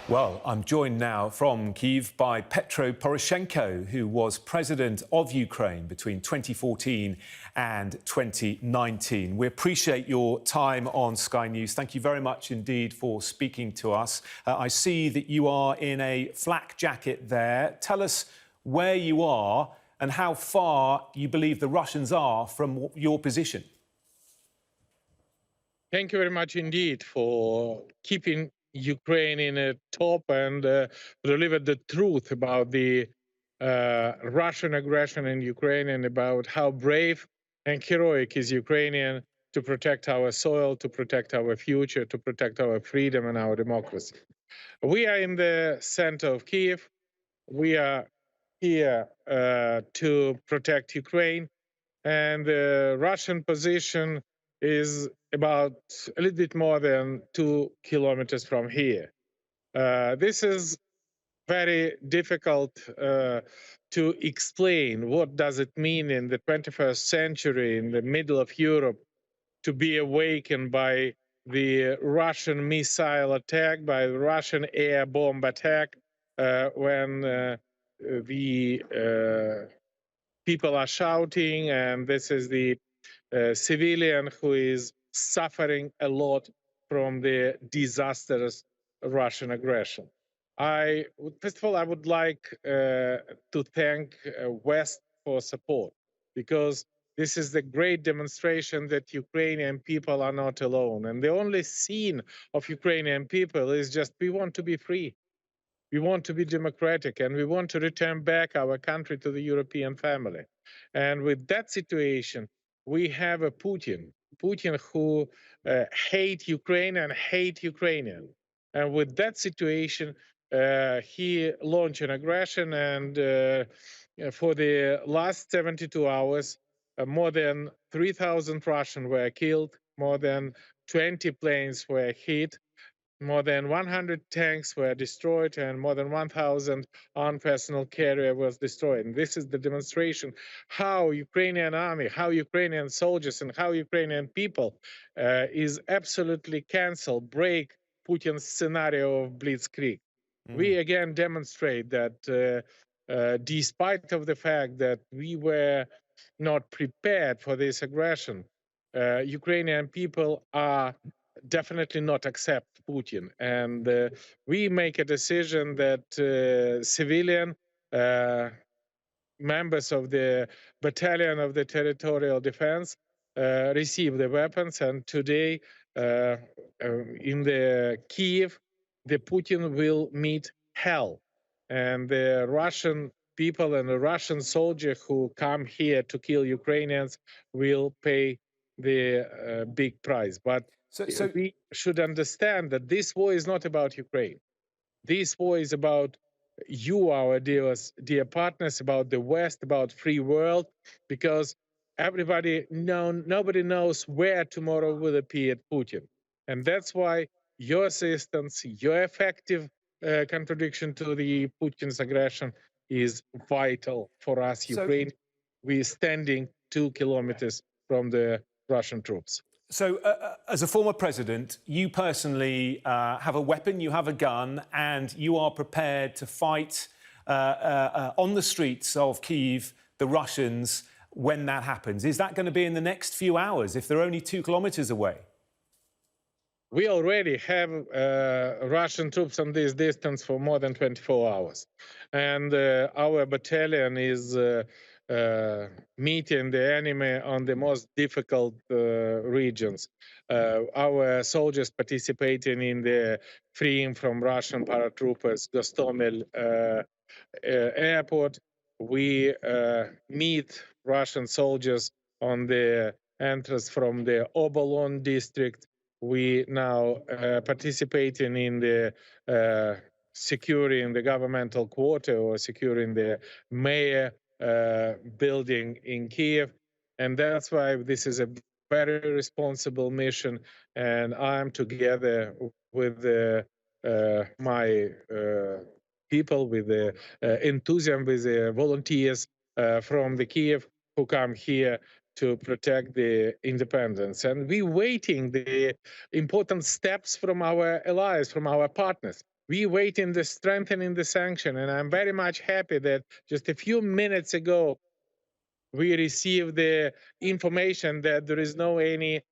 Well, I'm joined now from Kyiv by Petro Poroshenko, who was president of Ukraine between 2014 and 2019. We appreciate your time on Sky News. Thank you very much indeed for speaking to us. I see that you are in a flak jacket there. Tell us where you are and how far you believe the Russians are from your position. Thank you very much indeed for keeping Ukraine in a top and deliver the truth about the Russian aggression in Ukraine and about how brave and heroic is Ukrainian to protect our soil, to protect our future, to protect our freedom and our democracy. We are in the center of Kyiv. We are here to protect Ukraine, and the Russian position is about a little bit more than 2 kilometers from here. This is very difficult to explain. What does it mean in the 21st century, in the middle of Europe, to be awakened by the Russian missile attack, by the Russian air bomb attack, when the people are shouting, and this is the civilian who is suffering a lot from the disastrous Russian aggression. First of all, I would like to thank West for support, because this is the great demonstration that Ukrainian people are not alone. And the only scene of Ukrainian people is just, we want to be free. We want to be democratic, and we want to return back our country to the European family. And with that situation, we have a Putin who hate Ukraine and hate Ukrainian. And with that situation, he launched an aggression, and for the last 72 hours, more than 3,000 Russians were killed, more than 20 planes were hit, more than 100 tanks were destroyed, and more than 1,000 armed personnel carrier was destroyed. And this is the demonstration how Ukrainian army, how Ukrainian soldiers, and how Ukrainian people is absolutely cancel, break Putin's scenario of blitzkrieg. We again demonstrate that despite of the fact that we were not prepared for this aggression, Ukrainian people are definitely not accept Putin. And we make a decision that civilian members of the battalion of the territorial defense receive the weapons. And today in the Kyiv, the Putin will meet hell. And the Russian people and the Russian soldiers who come here to kill Ukrainians will pay the big price. But so we should understand that this war is not about Ukraine. This war is about you, our dear partners, about the West, about free world, because nobody knows where tomorrow will appear Putin. And that's why your assistance, your effective contradiction to the Putin's aggression is vital for us, Ukraine. We're standing 2 kilometers from the Russian troops. So, as a former president, you personally have a weapon, you have a gun, and you are prepared to fight on the streets of Kyiv, the Russians, when that happens. Is that going to be in the next few hours, if they're only 2 kilometers away? We already have Russian troops on this distance for more than 24 hours. And our battalion is meeting the enemy on the most difficult regions. Our soldiers participating in the freeing from Russian paratroopers Gostomel airport. We meet Russian soldiers on the entrance from the Obolon district. We now participating in the securing the governmental quarter or securing the mayor building in Kyiv. And that's why this is a very responsible mission. And I'm together with my people, with the enthusiasm, with the volunteers from the Kyiv who come here to protect the independence. And we're waiting the important steps from our allies, from our partners. We wait in the strengthening the sanction, and I'm very much happy that just a few minutes ago we received the information that there is no any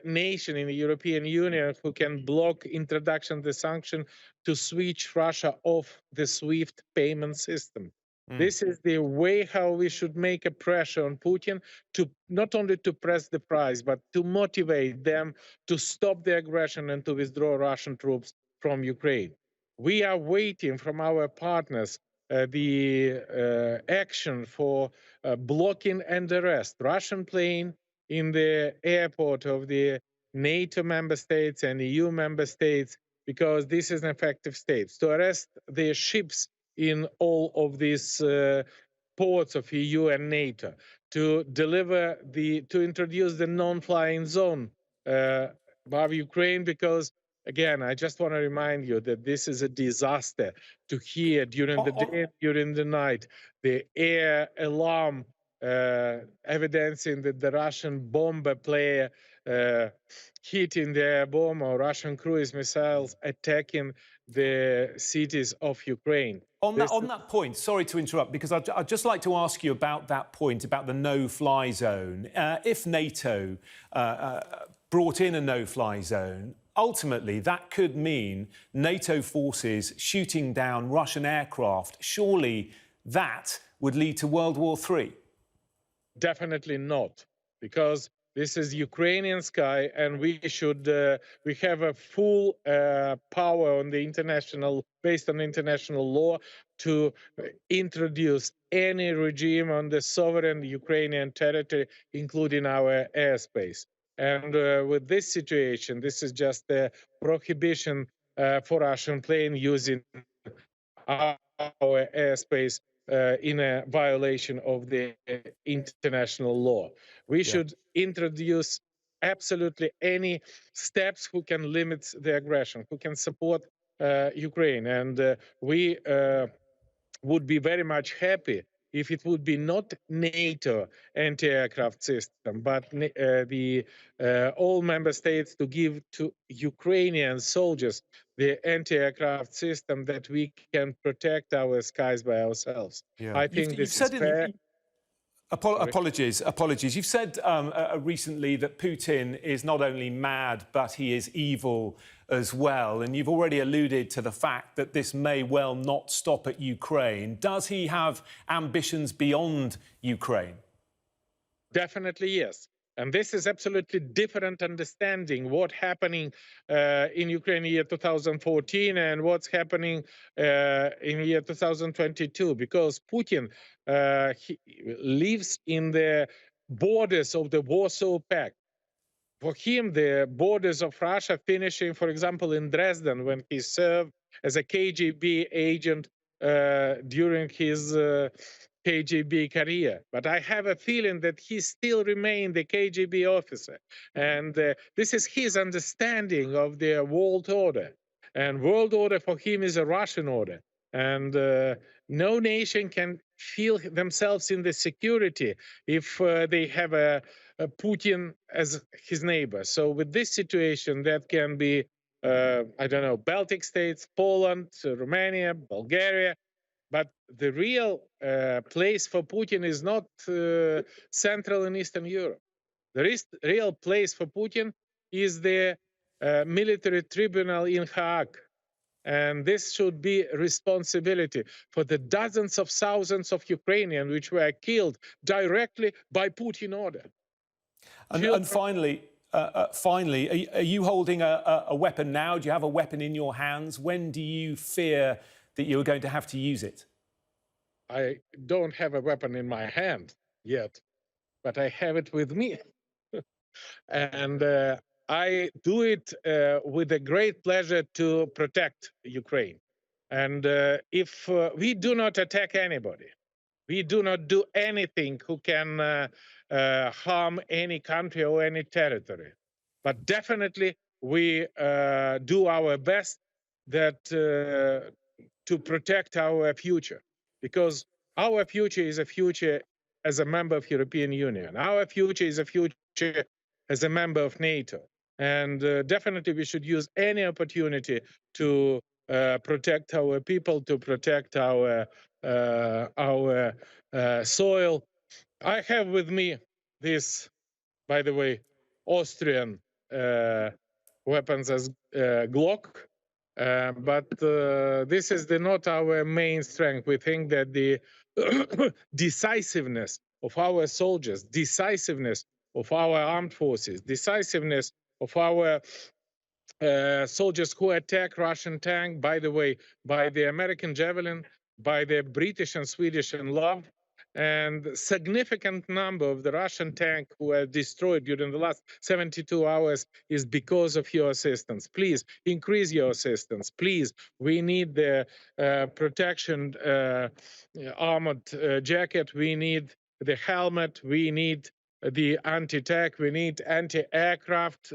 nation in the European Union who can block introduction of the sanction to switch Russia off the SWIFT payment system. This is the way how we should make a pressure on Putin to not only to press the price, but to motivate them to stop the aggression and to withdraw Russian troops from Ukraine. We are waiting from our partners the action for blocking and arrest Russian plane in the airport of the NATO member states and EU member states, because this is an effective state. To arrest the ships in all of these ports of EU and NATO, to introduce the non-flying zone above Ukraine, because again, I just want to remind you that this is a disaster to hear during the day, during the night, the air alarm evidencing that the Russian bomber player hitting the air bomb or Russian cruise missiles attacking the cities of Ukraine. On that point, sorry to interrupt, because I'd just like to ask you about that point, about the no-fly zone. If NATO brought in a no-fly zone, ultimately that could mean NATO forces shooting down Russian aircraft. Surely that would lead to World War III. Definitely not, because this is Ukrainian sky, and we have a full power on the based on international law, to introduce any regime on the sovereign Ukrainian territory, including our airspace. And with this situation, this is just a prohibition for Russian plane using our airspace in a violation of the international law. We should introduce absolutely any steps who can limit the aggression, who can support Ukraine. And we would be very much happy if it would be not NATO anti-aircraft system, but all member states to give to Ukrainian soldiers the anti-aircraft system, that we can protect our skies by ourselves. Yeah. I think this is fair. Apologies. You've said recently that Putin is not only mad, but he is evil as well. And you've already alluded to the fact that this may well not stop at Ukraine. Does he have ambitions beyond Ukraine? Definitely, yes. And this is absolutely different understanding what's happening in Ukraine in year 2014 and what's happening in year 2022, because Putin he lives in the borders of the Warsaw Pact. For him, the borders of Russia finishing, for example, in Dresden, when he served as a KGB agent during his KGB career. But I have a feeling that he still remained the KGB officer. And this is his understanding of the world order. And world order for him is a Russian order. And no nation can feel themselves in the security if they have a Putin as his neighbor. So with this situation, that can be, I don't know, Baltic states, Poland, Romania, Bulgaria. But the real place for Putin is not Central and Eastern Europe. The real place for Putin is the military tribunal in Hague. And this should be responsibility for the dozens of thousands of Ukrainians which were killed directly by Putin order. And finally, are you holding a weapon now? Do you have a weapon in your hands? When do you fear that you're going to have to use it? I don't have a weapon in my hand yet, but I have it with me. And I do it with a great pleasure to protect Ukraine. And if we do not attack anybody, we do not do anything who can harm any country or any territory. But definitely we do our best to protect our future, because our future is a future as a member of European Union. Our future is a future as a member of NATO. And definitely we should use any opportunity to protect our people, to protect our soil. I have with me this, by the way, Austrian weapons as Glock, but this is not our main strength. We think that the decisiveness of our soldiers, decisiveness of our armed forces, decisiveness of our soldiers who attack Russian tank, by the way, by the American Javelin, by the British and Swedish and Love, and significant number of the Russian tank who were destroyed during the last 72 hours is because of your assistance. Please increase your assistance. Please, we need the protection armored jacket. We need the helmet. We need the anti-tank, we need anti-aircraft.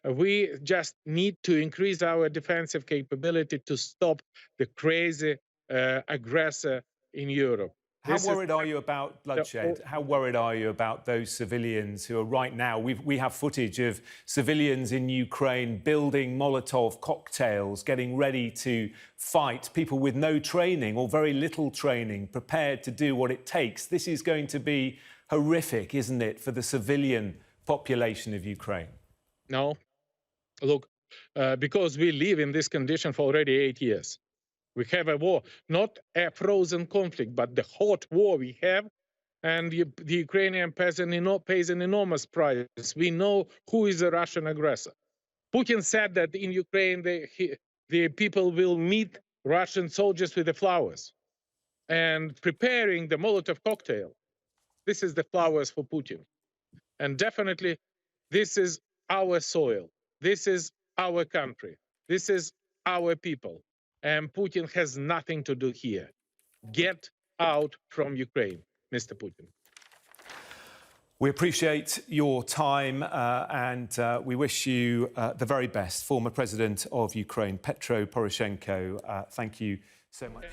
We just need to increase our defensive capability to stop the crazy aggressor in Europe. How worried are you about bloodshed? How worried are you about those civilians who are right now? We have footage of civilians in Ukraine building Molotov cocktails, getting ready to fight, people with no training or very little training, prepared to do what it takes. This is going to be horrific, isn't it, for the civilian population of Ukraine? No. Look, because we live in this condition for already 8 years. We have a war, not a frozen conflict, but the hot war we have, and the Ukrainian peasant pays an enormous price. We know who is the Russian aggressor. Putin said that in Ukraine the people will meet Russian soldiers with the flowers, and preparing the Molotov cocktail. This is the flowers for Putin. And definitely, this is our soil. This is our country. This is our people. And Putin has nothing to do here. Get out from Ukraine, Mr. Putin. We appreciate your time and we wish you the very best. Former President of Ukraine, Petro Poroshenko, thank you so much.